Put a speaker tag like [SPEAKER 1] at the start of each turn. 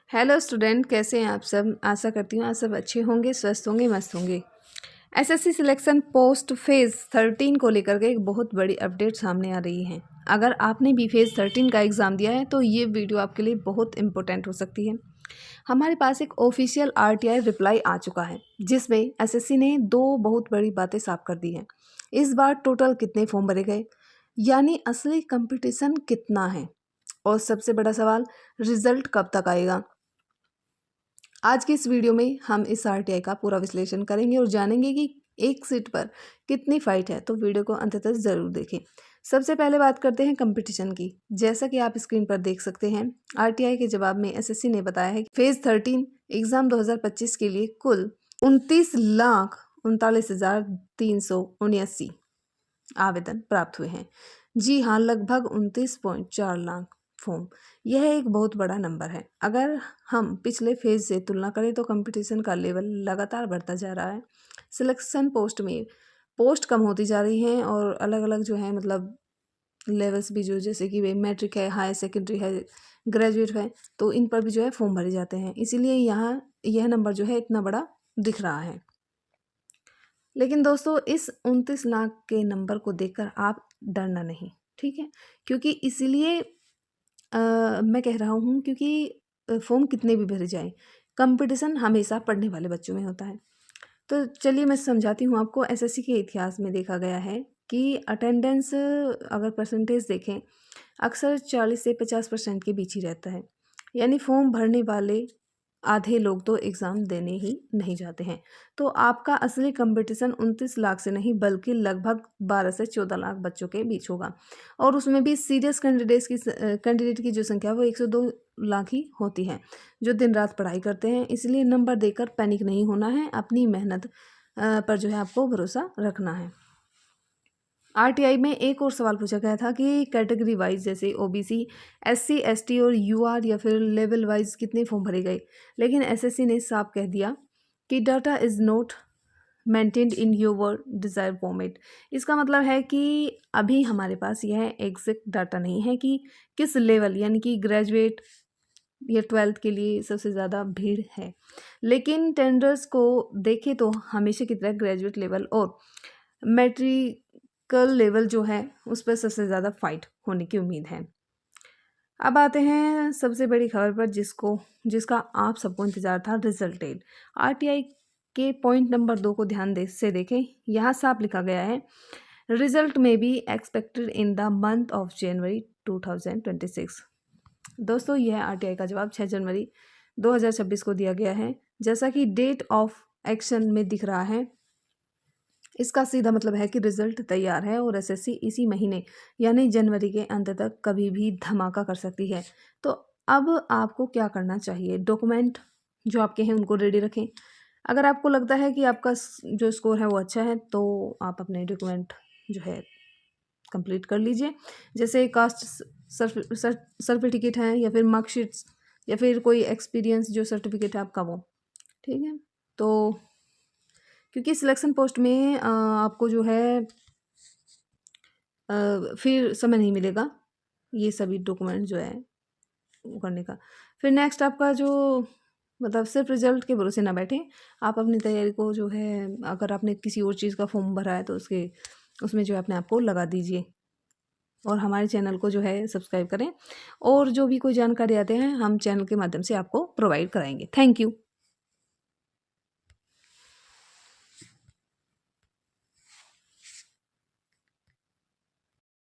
[SPEAKER 1] Hello student, कैसे हैं आप सब। आशा करती हूँ आप सब अच्छे होंगे, स्वस्थ होंगे, मस्त होंगे। एसएससी सिलेक्शन पोस्ट फेज़ 13 को लेकर के एक बहुत बड़ी अपडेट सामने आ रही है। अगर आपने भी फेज़ 13 का एग्ज़ाम दिया है तो ये वीडियो आपके लिए बहुत इंपॉर्टेंट हो सकती है। हमारे पास एक ऑफिशियल आरटीआई रिप्लाई आ चुका है जिसमें एसएससी ने दो बहुत बड़ी बातें साफ कर दी हैं। इस बार टोटल कितने फॉर्म भरे गए, यानी असली कंपटीशन कितना है, और सबसे बड़ा सवाल, रिजल्ट कब तक आएगा। आज की इस वीडियो में हम इस आरटीआई का पूरा विश्लेषण करेंगे और जानेंगे कि एक सीट पर कितनी फाइट है, तो वीडियो को अंत तक ज़रूर देखें। सबसे पहले बात करते हैं कंपटीशन की। जैसा कि आप स्क्रीन पर देख सकते हैं, आरटीआई के जवाब में एसएससी ने बताया है कि फेज़ 13 एग्ज़ाम 2025 के लिए कुल 29,39,379 आवेदन प्राप्त हुए हैं। जी हाँ, लगभग 29.4 लाख फॉर्म। यह एक बहुत बड़ा नंबर है। अगर हम पिछले फेज से तुलना करें तो कंपटीशन का लेवल लगातार बढ़ता जा रहा है। सिलेक्शन पोस्ट में पोस्ट कम होती जा रही हैं और अलग अलग जो है मतलब लेवल्स भी जो जैसे कि मैट्रिक है, हायर सेकेंडरी है, ग्रेजुएट है, तो इन पर भी जो है फॉर्म भरे जाते हैं। इसीलिए यहाँ यह नंबर जो है इतना बड़ा दिख रहा है। लेकिन दोस्तों, इस 29 लाख के नंबर को देखकर आप डरना नहीं, ठीक है। क्योंकि इसीलिए मैं कह रहा हूँ क्योंकि फॉर्म कितने भी भरे जाएं, कंपटीशन हमेशा पढ़ने वाले बच्चों में होता है। तो चलिए मैं समझाती हूँ आपको। एसएससी के इतिहास में देखा गया है कि अटेंडेंस अगर परसेंटेज देखें, अक्सर 40 से 50% के बीच ही रहता है। यानी फॉर्म भरने वाले आधे लोग तो एग्ज़ाम देने ही नहीं जाते हैं। तो आपका असली कंपटीशन 29 लाख से नहीं बल्कि लगभग 12 से 14 लाख बच्चों के बीच होगा, और उसमें भी सीरियस कैंडिडेट की जो संख्या वो 102 लाख ही होती है, जो दिन रात पढ़ाई करते हैं। इसलिए नंबर देखकर पैनिक नहीं होना है, अपनी मेहनत पर जो है आपको भरोसा रखना है। आरटीआई में एक और सवाल पूछा गया था कि कैटेगरी वाइज जैसे ओबीसी, एससी, एसटी और यूआर या फिर लेवल वाइज कितने फॉर्म भरे गए। लेकिन एसएससी ने साफ कह दिया कि data is not maintained in your desire format. इसका मतलब है कि अभी हमारे पास यह एग्जैक्ट डाटा नहीं है कि किस लेवल यानी कि ग्रेजुएट या 12th के लिए सबसे ज़्यादा भीड़ है। लेकिन टेंडर्स को देखें तो हमेशा की तरह ग्रेजुएट लेवल और मेट्रिकल लेवल जो है उस पर सबसे ज़्यादा फाइट होने की उम्मीद है। अब आते हैं सबसे बड़ी खबर पर जिसका आप सबको इंतज़ार था, रिजल्टेड। आरटीआई के पॉइंट नंबर 2 को ध्यान से देखें। यहाँ साफ लिखा गया है, रिजल्ट में be expected in the month of January 2026। दोस्तों, यह आरटीआई का जवाब 6 जनवरी 2026 को दिया गया है। जैसा कि डेट ऑफ एक्शन में दिख रहा है, इसका सीधा मतलब है कि रिजल्ट तैयार है और एसएससी इसी महीने यानी जनवरी के अंत तक कभी भी धमाका कर सकती है। तो अब आपको क्या करना चाहिए, डॉक्यूमेंट जो आपके हैं उनको रेडी रखें। अगर आपको लगता है कि आपका जो स्कोर है वो अच्छा है तो आप अपने डॉक्यूमेंट जो है कंप्लीट कर लीजिए। जैसे कास्ट सर्टिफिकेट है या फिर मार्कशीट्स या फिर कोई एक्सपीरियंस जो सर्टिफिकेट है आपका वो, ठीक है। तो क्योंकि सिलेक्शन पोस्ट में आपको जो है फिर समय नहीं मिलेगा ये सभी डॉक्यूमेंट जो है वो करने का। फिर नेक्स्ट आपका जो मतलब सिर्फ रिजल्ट के भरोसे ना बैठें, आप अपनी तैयारी को जो है, अगर आपने किसी और चीज़ का फॉर्म भरा है तो उसमें जो है अपने आप को लगा दीजिए और हमारे चैनल को जो है सब्सक्राइब करें, और जो भी कोई जानकारी आते हैं हम चैनल के माध्यम से आपको प्रोवाइड कराएंगे। Thank you.